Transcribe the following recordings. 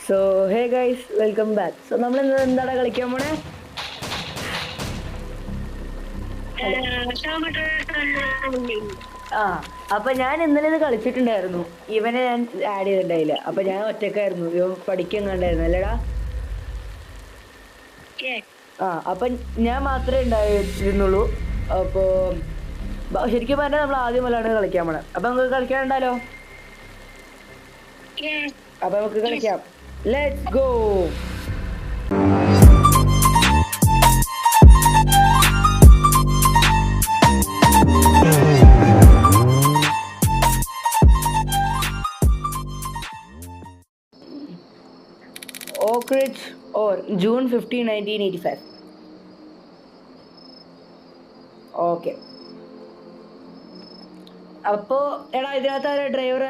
So hey guys welcome back. So നമ്മൾ ഇന്ന് എന്താണ് കളിക്കാൻ പോണേ? ആ അപ്പൊ ഞാൻ ഇന്നലെ ഇത് കളിച്ചിട്ടുണ്ടായിരുന്നു. ഇവനെ ഞാൻ ആഡ് ചെയ്തിട്ടുണ്ടായില്ല. അപ്പൊ ഞാൻ ഒറ്റക്കായിരുന്നു, ഇവൻ പഠിക്കുന്നുണ്ടായിരുന്നു അല്ലേടാ. അപ്പൊ ഞാൻ മാത്രമേ ഉണ്ടായിരുന്നുള്ളൂ. അപ്പോ ശരിക്കും പറഞ്ഞാൽ നമ്മൾ ആദ്യം മുതലാണ് കളിക്കാൻ പോണേ. അപ്പൊ നമുക്ക് കളിക്കാനുണ്ടല്ലോ. അപ്പൊ നമുക്ക് കളിക്കാം. Let's go. Oak Ridge or June 15, 1985. Okay. അപ്പോ എടാ ഇതിനകത്ത് ആരാ ഡ്രൈവർ?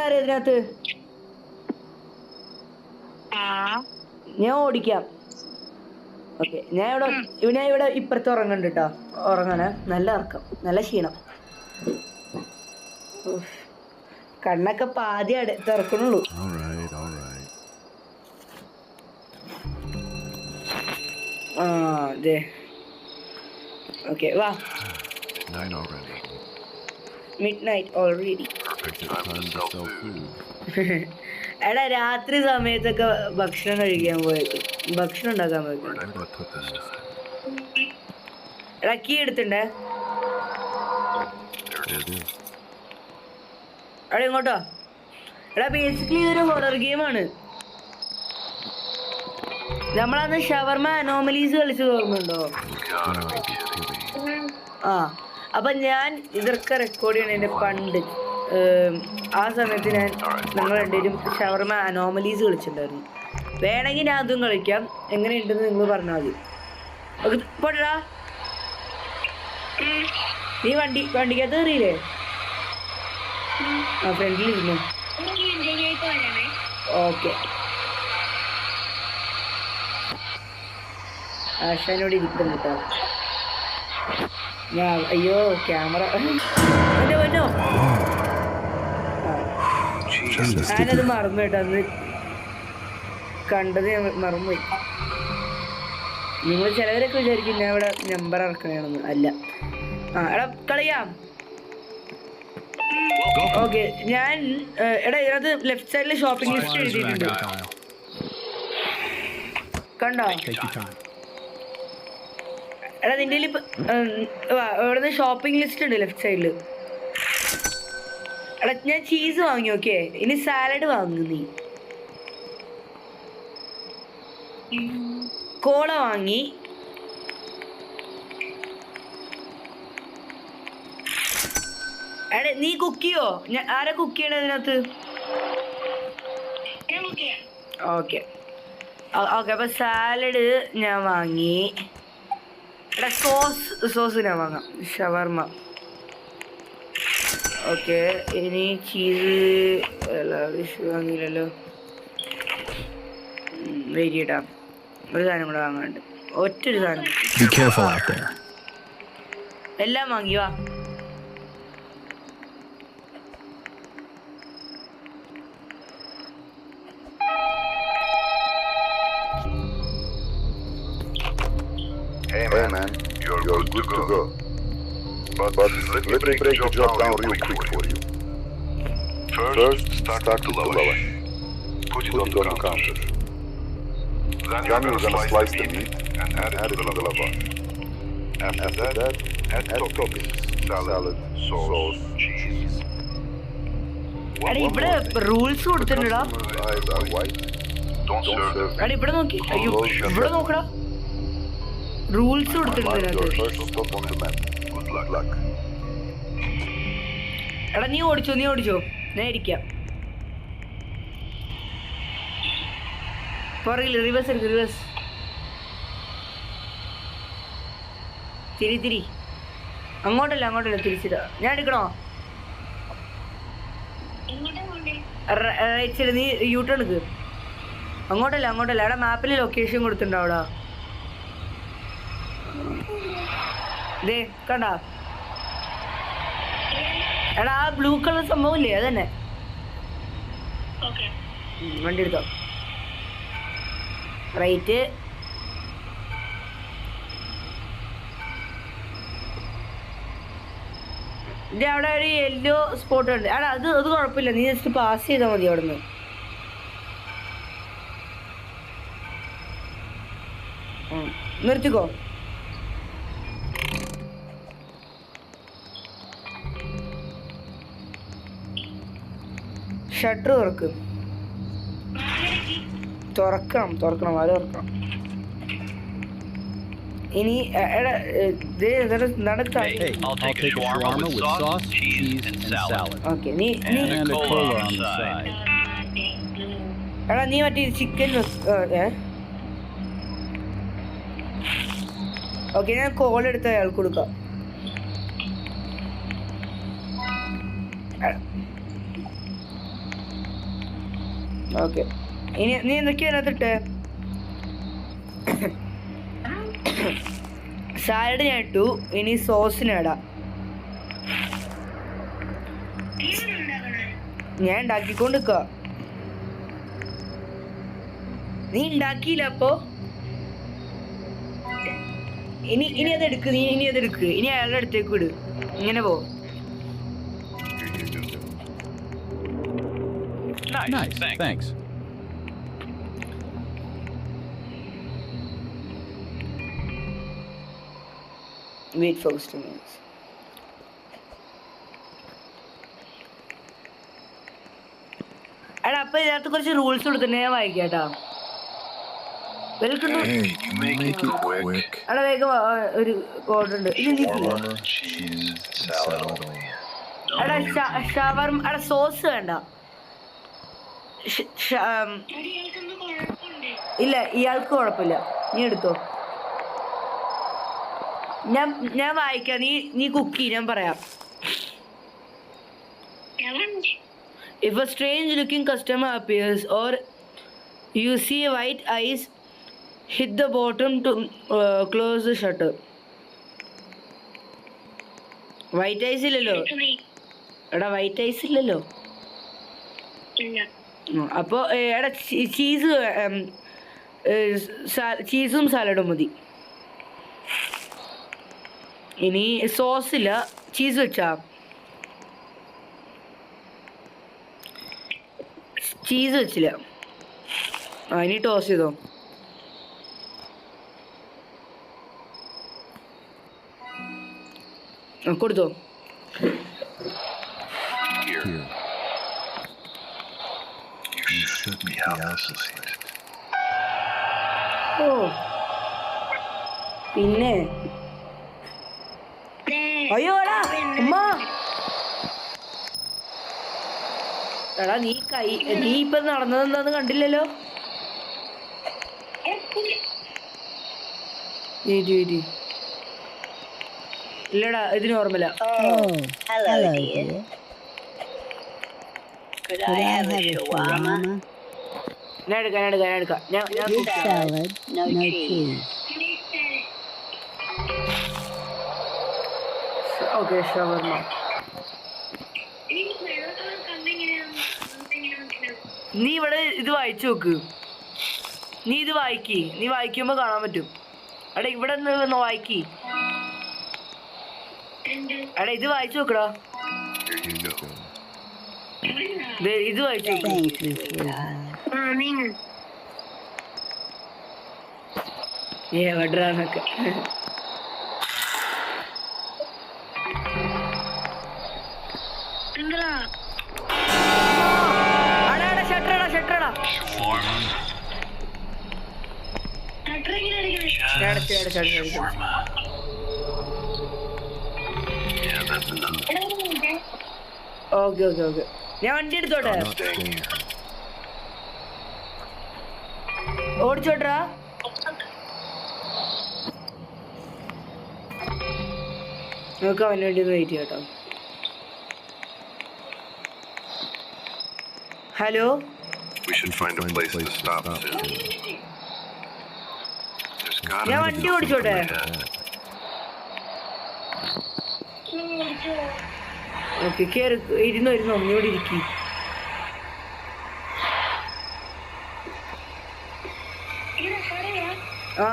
ആരാ ഇതിനകത്ത്? ഞാൻ ഓടിക്കാം. ഓക്കെ, ഞാൻ ഇവിടെ ഇപ്പുറത്ത് ഉറങ്ങുന്നുണ്ട് കേട്ടോ. ഉറങ്ങാണ്. നല്ല ഉറക്കം, നല്ല ക്ഷീണം. കണ്ണൊക്കെ പാതി തുറക്കണുള്ളൂ. അതെ. ഓക്കെ വാ. Midnight already. എടാ രാത്രി സമയത്തൊക്കെ ഭക്ഷണം കഴിക്കാൻ പോയത്, ഭക്ഷണം ഉണ്ടാക്കാൻ പോയത്. എടാ കീ എടുത്തിണ്ടേ. എടാ ഇങ്ങോട്ടോ. എടാ ബേസിക്കലി ഇതൊരു ഹൊറർ ഗെയിമാണ്. നമ്മളന്ന് ഷവർമ അനോമലീസ് കളിച്ചു തോന്നുന്നുണ്ടോ? അപ്പൊ ഞാൻ ഇതൊക്കെ റെക്കോർഡ് ചെയ്യണ എൻ്റെ പണ്ട് ആ സമയത്ത് ഞങ്ങൾ രണ്ടുപേരും ഷവർമ അനോമലീസ് കളിച്ചിട്ടുണ്ടായിരുന്നു. വേണമെങ്കിൽ ഞാൻ അതും കളിക്കാം. എങ്ങനെയുണ്ടെന്ന് നിങ്ങൾ പറഞ്ഞാൽ മതി. പോടാ. നീ വണ്ടിക്കകത്ത് കയറിയില്ലേ? ഫ്രണ്ടിലിരുന്നു. ഓക്കെ. ആശാനോട് ഇരിക്കുന്നു കേട്ടോ. അയ്യോ ക്യാമറ പറ്റോ. ഞാനത് മറന്നു കേട്ടോ. അന്ന് കണ്ടത് ഞാൻ മറന്നുപോയി. നിങ്ങൾ ചിലവരൊക്കെ വിചാരിക്കും ഞാൻ ഇവിടെ നമ്പർ ഇറക്കണമെന്ന്. അല്ല. എടാ കളിയാം. ഓക്കെ. ഞാൻ എടാ ഇതിനകത്ത് ലെഫ്റ്റ് സൈഡിൽ ഷോപ്പിംഗ് ലിസ്റ്റ് എഴുതിയിട്ടുണ്ട്, കണ്ടോ? എടാ നിന്റെ ഇവിടുന്ന് ഷോപ്പിംഗ് ലിസ്റ്റ് ഉണ്ട് ലെഫ്റ്റ് സൈഡില്. എടാ ഞാൻ ചീസ് വാങ്ങി. ഓക്കെ, ഇനി സാലഡ് വാങ്ങു. നീ കോള വാങ്ങി. എടാ നീ കുക്ക് ചെയ്യോ? ആരാ കുക്ക് ചെയ്യണ ഇതിനകത്ത്? Okay okay. അപ്പൊ സാലഡ് ഞാൻ വാങ്ങി. എടാ സോസ് ഞാൻ വാങ്ങാം. ഷവർമ. ഓക്കെ. ഇനി ചീസ് വാങ്ങിയില്ലല്ലോ. വെയിറ്റ്. ഒരു സാധനം കൂടെ വാങ്ങാണ്ട്. ഒറ്റൊരു സാധനം. എല്ലാം വാങ്ങി വാ. Hey man, you're good to go. But let me break the job down real quick for you. First, start with the lavash. Put it on the counter. Then you're gonna slice the meat and add it to the lavash. After that, add toppings: salad, sauce, cheese. എടാ ഇവിടെ rules കൊടുത്തിട്ടുണ്ടോ? Eyes are white. Don't serve. എടാ ഇവിടെ നോക്കി. അയ്യോ ഇവിടെ നോക്കടാ. Rules കൊടുത്തിട്ടുണ്ട്. എടാ നീ ഓടിച്ചോ ഞാൻ ഇരിക്കാം. പുറകില് റിവേഴ്സ്. തിരി അങ്ങോട്ടല്ല തിരിച്ചിടാ. ഞാൻ എടുക്കണോ? Right side. നീ യൂട്ടേൺ എടുക്ക്. അങ്ങോട്ടല്ല. എടാ മാപ്പിൽ ലൊക്കേഷൻ കൊടുത്തിട്ടുണ്ടോ അവിടെ? ദേ കണ്ടാ? എടാ ആ ബ്ലൂ കളർ സംഭവം ഇല്ലേ? അതന്നെ. വണ്ടി എടുത്തോ. റൈറ്റ്. ഇത് അവിടെ ഒരു യെല്ലോ സ്പോട്ട് ഉണ്ട്. അവിടെ അത് കുഴപ്പമില്ല, നീ ജസ്റ്റ് പാസ് ചെയ്താൽ മതി അവിടെ നിന്ന്. നിർത്തിക്കോ. ഷട്ടർ തുറക്കണം വാല് തുറക്കണം. ഇനി ഓക്കെ നീ മറ്റേ ചിക്കൻ. ഓക്കെ ഞാൻ കോൾ എടുത്ത അയാൾക്ക് കൊടുക്കാം. ഓക്കെ ഇനി നീ എന്തൊക്കെയാ അതിനകത്തിട്ട്? സാലഡ് ഞാൻ ഇട്ടു. ഇനി സോസിന് ഇടാം. ഞാൻ ഉണ്ടാക്കിക്കൊണ്ട് നിൽക്ക. നീ ഉണ്ടാക്കിയില്ല അപ്പോ? ഇനി അതെടുക്ക്. ഇനി അയാളുടെ അടുത്തേക്ക് വിട്. ഇങ്ങനെ പോ. Nice, thanks. Wait for 15 minutes. എടാ അപ്പൊ ഇതിനകത്ത് കുറച്ച് റൂൾസ് കൊടുത്തിട്ട് ഞാൻ വായിക്കാട്ടാ. Welcome to. എടാ വേഗം ഒരു കോഡ് ഉണ്ട്. എടാ ഷവർമ. എടാ സോസ് വേണ്ട. ഇല്ല ഇയാൾക്ക് കുഴപ്പമില്ല, നീ എടുത്തോ. ഞാൻ വായിക്കാം, നീ കുക്ക് ഞാൻ പറയാം. If a strange looking customer appears or you see white eyes, hit the bottom to close the shutter. White eyes ഇല്ലല്ലോ. എടാ വൈറ്റ് ഐസ് ഇല്ലല്ലോ. അപ്പോൾ എടാ ചീസും സാലഡും മതി. ഇനി സോസ് ഇല്ല, ചീസ് വെച്ചാ. ചീസ് വെച്ചില്ല. ഇനി ടോസ് ചെയ്തോ. കൊടുത്തോ. ഓ പിന്നെ അയ്യോ എടാ ഉമ്മ. എടാ നീ ഇപ്പൊ നടന്നതെന്താന്ന് കണ്ടില്ലല്ലോ. ഇല്ലടാ ഇത് നോർമലാ. ഞാൻ എടുക്കാം. ഓക്കെ ഷവർമ. നീ ഇവിടെ ഇത് വായിച്ചു നോക്ക്. നീ വായിക്കുമ്പോ കാണാൻ പറ്റും. എടാ ഇവിടെ നിന്ന് വായിക്കി. എടാ ഇത് വായിച്ചു നോക്കടാ. ഇത് വായിച്ചു നോക്ക്. എവിടാന്നൊക്കെ. ഷട്ടറടാ. ഓക്കെ ഞാൻ വണ്ടി എടുത്തോട്ടെ. ഓടിച്ചോട്ടാ. നമുക്ക് അവന് വേണ്ടി ഒന്ന് വെയിറ്റ് ചെയ്യാട്ടോ. ഹലോ. ഞാൻ വണ്ടി ഓടിച്ചോട്ടെ. ഓക്കെ ഇരുന്നോ ഒന്നുകൂടി ഇരിക്കി. ആ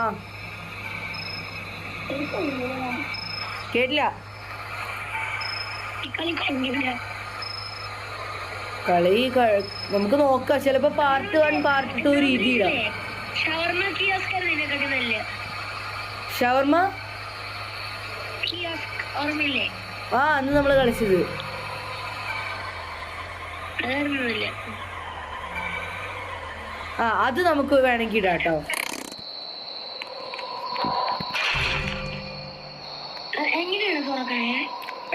കേട്ടില്ല. കളി നമുക്ക് നോക്കാം. ചിലപ്പോ പാർട്ട് 1 പാർട്ട് 2 രീതിയിലാ. ഷവർമ ആ അന്ന് നമ്മള് കളിച്ചത്. ആ അത് നമുക്ക് വേണമെങ്കിൽ ഇടാട്ടോ.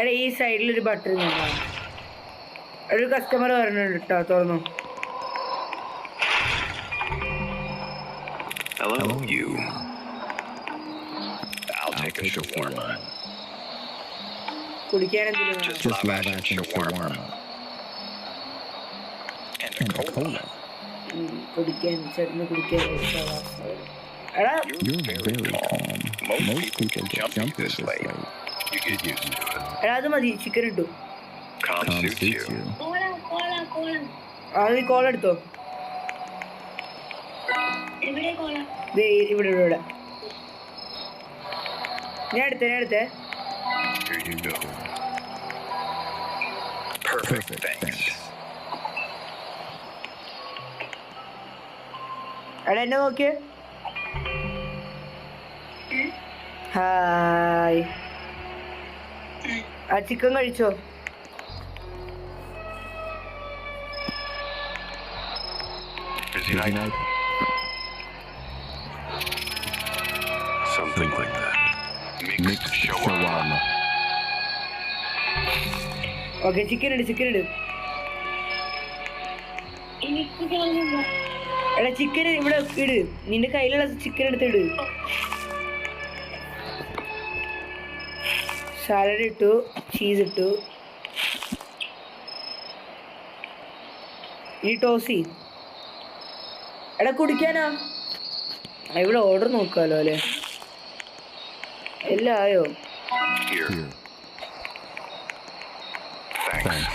എടാ ഈ സൈഡിൽ ഒരു ബട്ടൺ ഒരു കസ്റ്റമർ പറഞ്ഞിട്ടുണ്ട് കേട്ടോ. തുറന്നു. Hello, you. I'll take a shawarma. കുടിക്കാൻ എന്തെങ്കിലും Just love that shawarma. And a cola. കുടിക്കാൻ ചേട്ടന് കുടിക്കാൻ. എടാ You're very calm. Most people get jumpy this late. You get used to it. എടാ അത് മതി. ചിക്കൻ ഇട്ടു. Calm Calm suits suits you. you. ആ നീ കോൾ എടുത്തോ. ദേ ഇവിടെ ഇവിടെ ഞാൻ എടുത്തേ. Here you go. Perfect, thanks. എടാ എന്നെ നോക്കിയേ. ഹായ്. ആ ചിക്കൻ കഴിച്ചോ? Busy night? Something like that. Mixed shawarma. Okay chicken ഇട്. എടാ ചിക്കൻ ഇവിടെ ഇട്. നിന്റെ കയ്യിലുള്ള ചിക്കൻ എടുത്തിട്. സാലഡ് ഇട്ടു, ചീസ് ഇട്ടു. ഇനി ടോസി. എടാ കുടിക്കാനാ? ഇവിടെ ഓർഡർ നോക്കാലോ അല്ലേ? എല്ലാം ആയോ? Here. Thanks.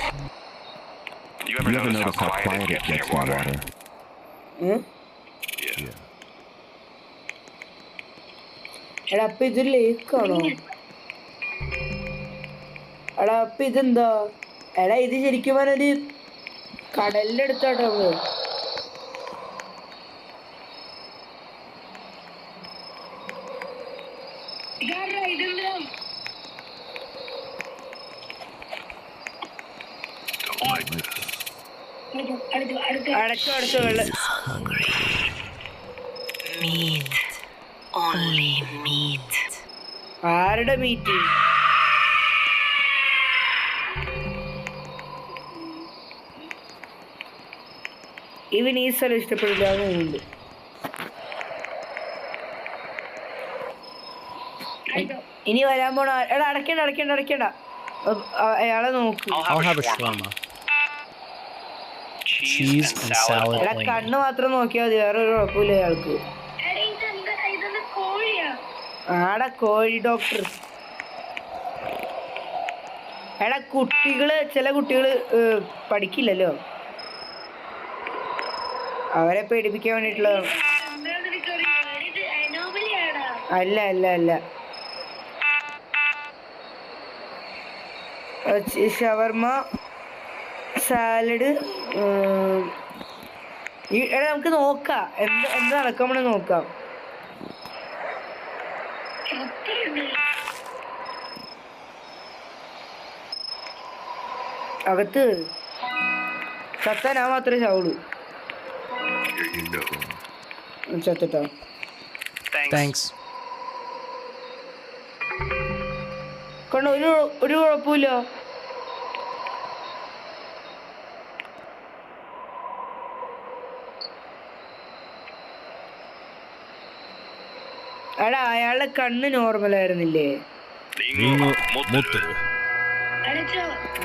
You ever notice how quiet it gets in water? Yeah. എടാ അപ്പൊ ഇത് ലേക്കാണോ? എടാ അപ്പൊ ഇതെന്താ? എടാ ഇത് ശരിക്കും പറഞ്ഞൊരു കടലിന്റെ അടുത്താട്ടോ നമ്മള്. Don't like this. അടച്ചു വെള്ളം. ആരുടെ മീറ്റ്? ഇവന് ഈ സ്ഥലം ഇഷ്ടപ്പെടില്ല. അതുകൊണ്ട് ഇനി വരാൻ പോണ. എടാ അടയ്ക്കണ്ട. അയാളെ നോക്ക്. I'll have a shawarma. Cheese and salad. എടാ കണ്ണ് മാത്രം നോക്കിയാൽ മതി. വേറെ ഒരു കുഴപ്പമില്ല അയാൾക്ക്. ആടാ കോഴി ഡോക്ടർ. എടാ ചില കുട്ടികള് പഠിക്കില്ലല്ലോ. അവരെ പേടിപ്പിക്കാൻ വേണ്ടിട്ടുള്ളതാണ്. അല്ല ഷവർമ, സാലഡ്. എടാ നമുക്ക് നോക്കാം എന്താ നടക്കാമെന്ന് നോക്കാം. അകത്ത് ചത്താൻ ഞാൻ മാത്രമേ ചാവുള്ളൂ. Here you go. ചത്തിട്ടോ? Thanks. കണ്ടോ ഒരു കുഴപ്പമില്ല. എടാ അയാളുടെ കണ്ണ് നോർമലായിരുന്നില്ലേ?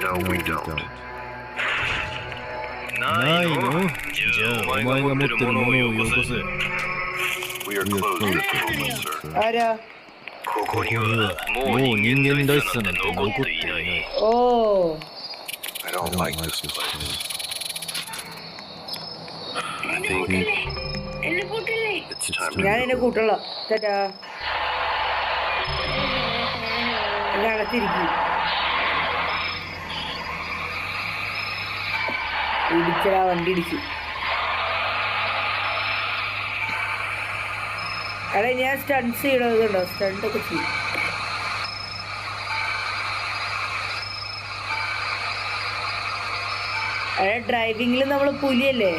No, we don't. We are closed at the moment, sir. ആരാ? ഓ I don't like this place. I think It's time to ഞാൻ എന്നെ go. കൂട്ടുള്ള ചേട്ടാ അകത്തിരിക്കും ഇടിച്ചടാ വണ്ടി ഇടിച്ചു അതെ ഞാൻ സ്റ്റൺസ് ചെയ്യണതുണ്ടോ സ്റ്റണ്ടൊക്കെ ചെയ്യും അതെ ഡ്രൈവിങ്ങിൽ നമ്മൾ പുലിയല്ലേ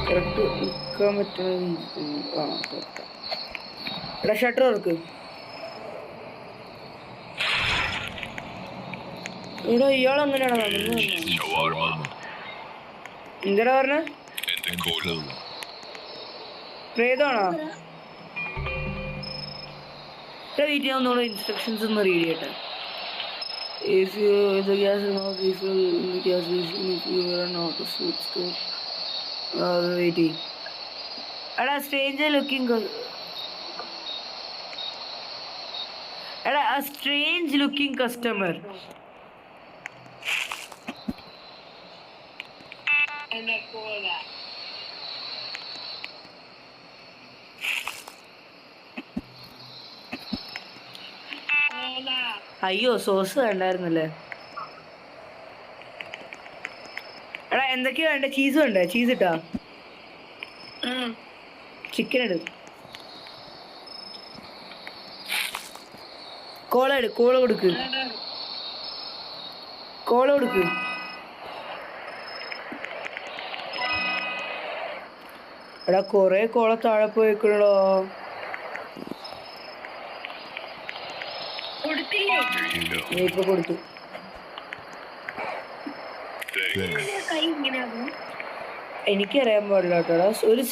കറക്റ്റ് നിൽക്കാൻ പറ്റുന്ന ആ എടാ ഷട്ടർ വർക്ക് എടാ ഇയാൾ അങ്ങനെയാണോ എന്താ പറഞ്ഞ പ്രേതാണോ വെയിറ്റ് ചെയ്യാൻ ഒന്നുകൂടെ ഇൻസ്ട്രക്ഷൻസ് ഒന്ന് റീഡ് ചെയ്യട്ടെ if you the gas is not refill in the gas station if you are not a food store waiting എടാ stranger looking എടാ a strange looking customer അയ്യോ സോസ് വേണ്ടായിരുന്നല്ലേ എടാ എന്തൊക്കെയാ വേണ്ട ചീസ് വേണ്ടേ ചീസ് ഇട്ടാ ചിക്കൻ ഇട് കോള കൊടുക്ക് എടാ കൊറേ കോള താഴെ പോയിക്കണോ ഇപ്പൊ കൊടുത്തു എനിക്കറിയാൻ പാടില്ല കേട്ടോ ഒരു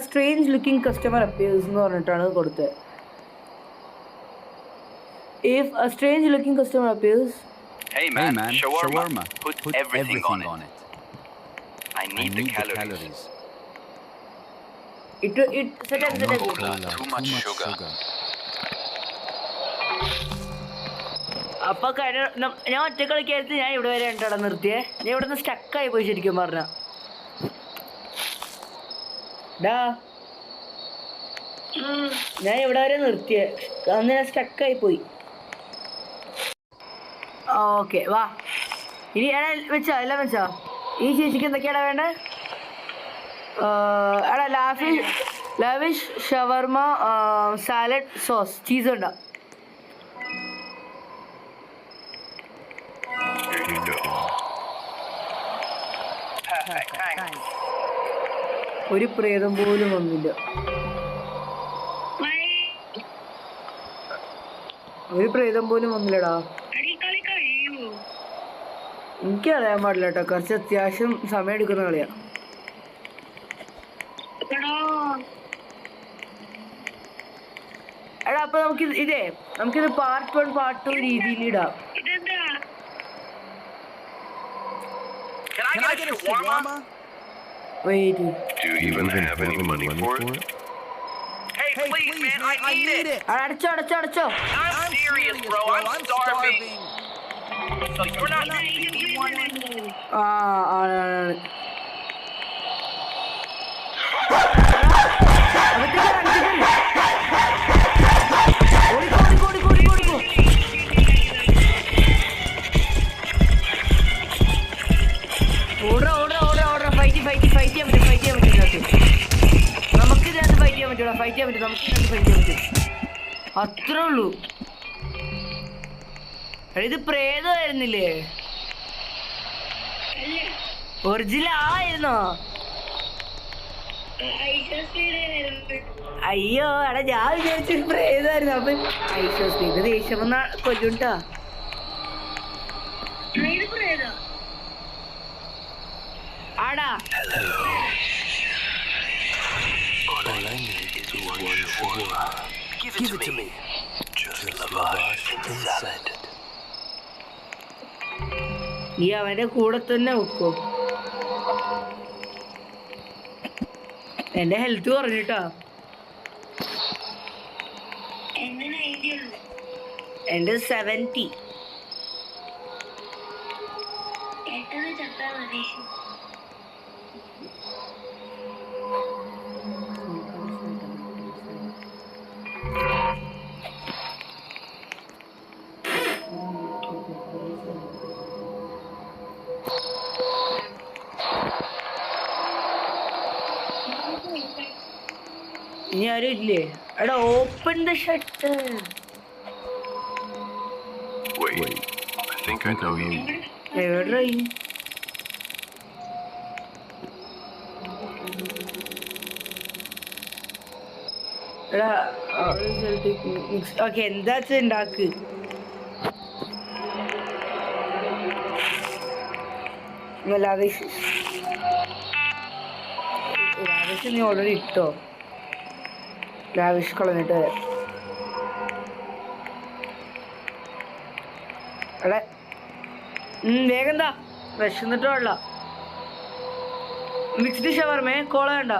സ്ട്രേഞ്ച് ലുക്കിംഗ് കസ്റ്റമർ അപ്പിയേഴ്സ് എന്ന് പറഞ്ഞിട്ടാണ് കൊടുത്തത് if a strange looking customer appears Hey man, shawarma. Put everything on it. I need the calories. it set up Too much sugar. അപ്പൊ ഞാൻ ഒറ്റ കളിക്കായിരുന്നു ഞാൻ ഇവിടെ വരെ ഉണ്ടോ നിർത്തിയേ ഞാൻ ഇവിടെ നിന്ന് സ്റ്റക്കായി പോയി ശരിക്കും പറഞ്ഞ ഞാൻ ഇവിടെ വരെ നിർത്തിയേ അന്ന് ഞാൻ സ്റ്റക്കായി പോയി ഓക്കെ വാ ഇനി വെച്ചോ എല്ലാം വെച്ചോ ഈ ചേച്ചിക്ക് എന്തൊക്കെയാടാ വേണ്ടേ എടാ ലാവിഷ് ഷവർമ സാലഡ് സോസ് ചീസ് ഉണ്ടോ ഒരു പ്രേതം പോലും വന്നില്ല വന്നില്ലടാ എനിക്കറിയാൻ പാടില്ല കേട്ടോ കുറച്ച് അത്യാവശ്യം സമയം എടുക്കുന്ന കളിയാ എടാ അപ്പൊ നമുക്കിത് പാർട്ട് 1 പാർട്ട് 2 രീതിയിൽ ഇടാം Can I get a shawarma? Wait. Do you even have any money for it? Hey, please, man, I need it. അടച്ചോ I'm serious, bro. I'm starving. So you're not giving me one? ആണ് order fight ചെയ്യാൻ പറ്റും നമുക്ക് ഇതിനകത്ത് fight ചെയ്യാൻ പറ്റും അത്രേ ഉള്ളൂ ഇത് പ്രേതമായിരുന്നില്ലേ ഒറിജിനൽ ആയിരുന്നോ അയ്യോ എടാ ഞാൻ വിചാരിച്ചൊരു പ്രേതമായിരുന്നു അപ്പൊ ഐശ്വസ്മിന്റെ ദേഷ്യം വന്നാ കൊല്ലുണ്ടാ ആടാ Give it to me. Just lavash inside. നീ അവന്റെ കൂടെ തന്നെ വെക്കോ. എന്റെ ഹെൽത്ത് കുറഞ്ഞിട്ടാ. എന്റെ 70. ഇനി ആരും ഇല്ലേ? എടാ open the shutter. Wait, I think I know you. എവിടെടാ ഈ? എടാ ഓക്കെ എന്താ ഉണ്ടാക്ക്. ലാവേഷ് നീ ഓൾറെഡി ഇട്ടോ. ലാവിഷ് കളഞ്ഞിട്ട് എടാ വേഗം എന്താ വിശന്നിട്ട് വെള്ള. മിക്സ്ഡ് ഷവർമേ കോള വേണ്ട.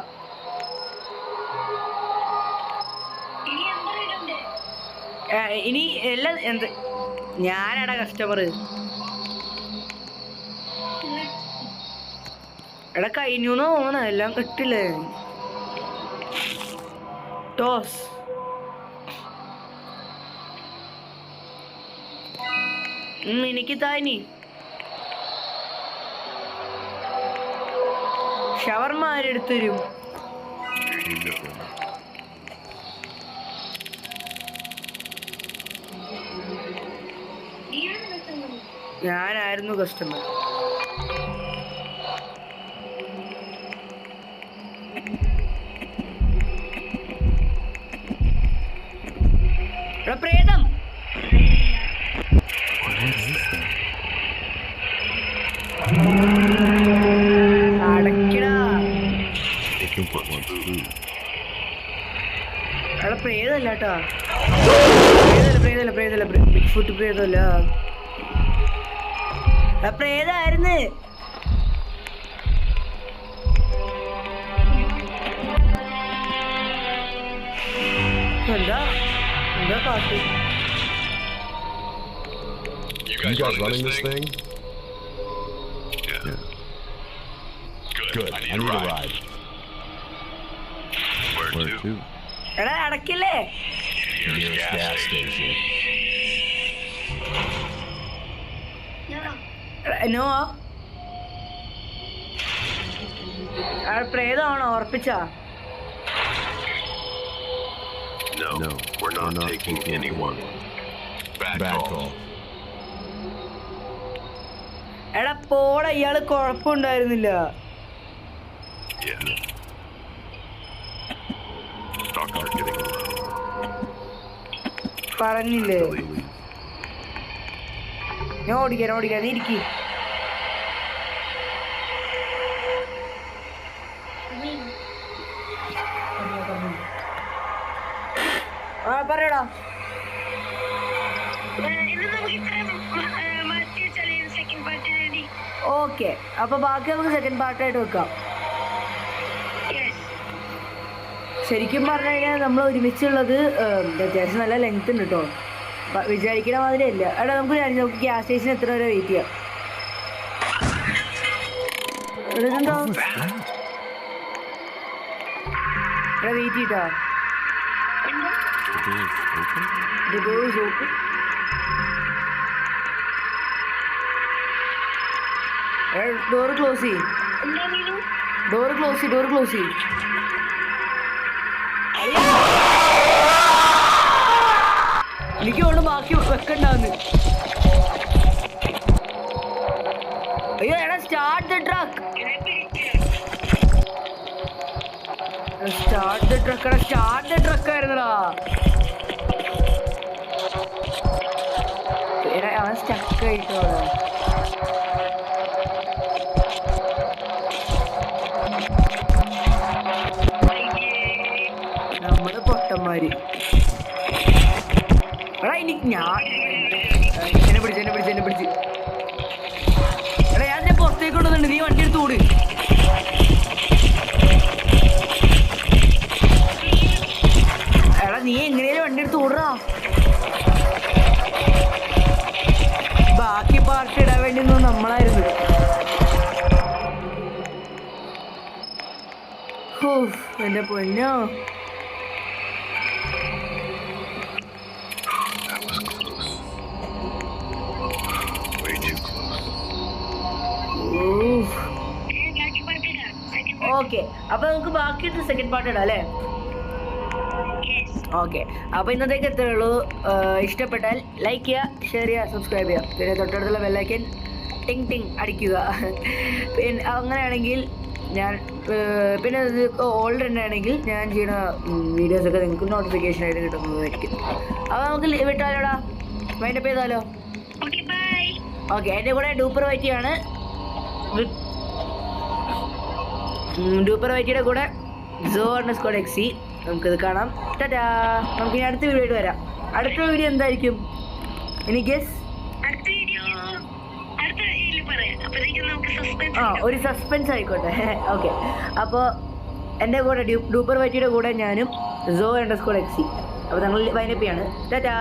ഇനി എല്ലാം എന്ത് ഞാനാടാ കസ്റ്റമർ. എടാ കഴിഞ്ഞു തോന്നണ എല്ലാം കിട്ടില്ലേ. ടോസ് എനിക്ക് താനി ഷവർമ ആരെടുത്ത് തരും? ഞാനായിരുന്നു കസ്റ്റമർ. പ്രേതം അടക്കടാ. അവിടെ പ്രേതല്ല കേട്ടാ. പ്രേതല്ല ബിഗ് ഫുട്ട് പ്രേതമല്ല. പ്രേതായിരുന്നു. എന്താ എന്താ പാട്ട്? You guys running this thing? Yeah. Good. I need a ride. Where to? എടാ അടക്കില്ലേ? Nearest gas station. നോ പ്രേതമാണോ ഉറപ്പിച്ചാ? No, we're not taking anyone. Bad call. എടാ പോടാ, ഇയാള് കുഴപ്പമുണ്ടായിരുന്നില്ല. Yeah. Doctor getting പറഞ്ഞില്ലേ ഞാൻ ഓടിക്കാൻ നീ ഇരിക്കി. ആ പറയടാ. ഓക്കെ, അപ്പൊ ബാക്കി നമുക്ക് സെക്കൻഡ് പാർട്ടായിട്ട് വെക്കാം. ശരിക്കും പറഞ്ഞു കഴിഞ്ഞാൽ നമ്മൾ ഒരുമിച്ചുള്ളത് അത്യാവശ്യം നല്ല ലെങ്ത് ഉണ്ട് കേട്ടോ. വിചാരിക്കണ മാതിരി അല്ല. എടാ നമുക്ക് ഗ്യാസ് സ്റ്റേഷൻ എത്ര വരെ വെയിറ്റ് ചെയ്യാം. എടാ വെയിറ്റ് ചെയ്താ ഡോറ് ക്ലോസ് ചെയ്യും. ഡോറ് ക്ലോസ് ചെയ്യും. എനിക്ക് കൊണ്ട് ബാക്കി വെക്കണ്ടാന്ന്. അയ്യോ എടാ start the truck. Start the truck ആയിരുന്നടാ. എടാ അവൻ സ്റ്റക്ക് ആയിട്ടോ. നമ്മള് പൊട്ടന്മാര്. എടാ എനിക്ക് എന്നെ പിടിച്ച് അവസ്ഥയൊക്കെ ഉണ്ടെന്നുണ്ട്. നീ വണ്ടി എടുത്ത് ഓട്. എടാ നീ എങ്ങനെയാലും വണ്ടി എടുത്ത് ഓടാ. ബാക്കി പാർട്ടി ഇടാൻ വേണ്ടി നമ്മളായിരുന്നു. എന്റെ പൊന്നോ. ഓക്കെ, അപ്പൊ നമുക്ക് ബാക്കിയിട്ട് സെക്കൻഡ് പാർട്ട് ഇടാം അല്ലേ? ഓക്കെ, അപ്പൊ ഇന്നത്തേക്ക് എത്രയേ ഉള്ളൂ. ഇഷ്ടപ്പെട്ടാൽ ലൈക്ക് ചെയ്യുക, ഷെയർ ചെയ്യുക, സബ്സ്ക്രൈബ് ചെയ്യുക. പിന്നെ തൊട്ടടുത്തുള്ള ബെല്ലൈക്കൻ ടിങ് ടിങ് അടിക്കുക. പിന്നെ അങ്ങനെയാണെങ്കിൽ ഞാൻ പിന്നെ ഓൾഡ് ആണെങ്കിൽ ഞാൻ ചെയ്യുന്ന വീഡിയോസൊക്കെ നിങ്ങൾക്ക് നോട്ടിഫിക്കേഷൻ ആയിട്ട് കിട്ടുന്നതായിരിക്കും. അപ്പോൾ നമുക്ക് വിട്ടാലോടാ, വൈൻഡപ്പ് ചെയ്താലോ? ഓക്കെ, എൻ്റെ കൂടെ ഡൂപ്പർ വൈറ്റിയാണ്. ഡൂപ്പർ വൈറ്റിയുടെ കൂടെ ZO_XC. നമുക്കിത് കാണാം. ടാറ്റാ. നമുക്ക് ഇനി അടുത്ത വീഡിയോ വരാം. അടുത്ത വീഡിയോ എന്തായിരിക്കും? ഇനി ഗസ്. ഒരു സസ്പെൻസ് ആയിക്കോട്ടെ. ഓക്കെ, അപ്പോൾ എൻ്റെ കൂടെ ഡൂപ്പർ വൈറ്റിയുടെ കൂടെ ഞാനും ZO_XC. അപ്പോൾ ഞങ്ങൾ വൈൻഡപ്പ് ചെയ്യാണ്. ടാറ്റാ.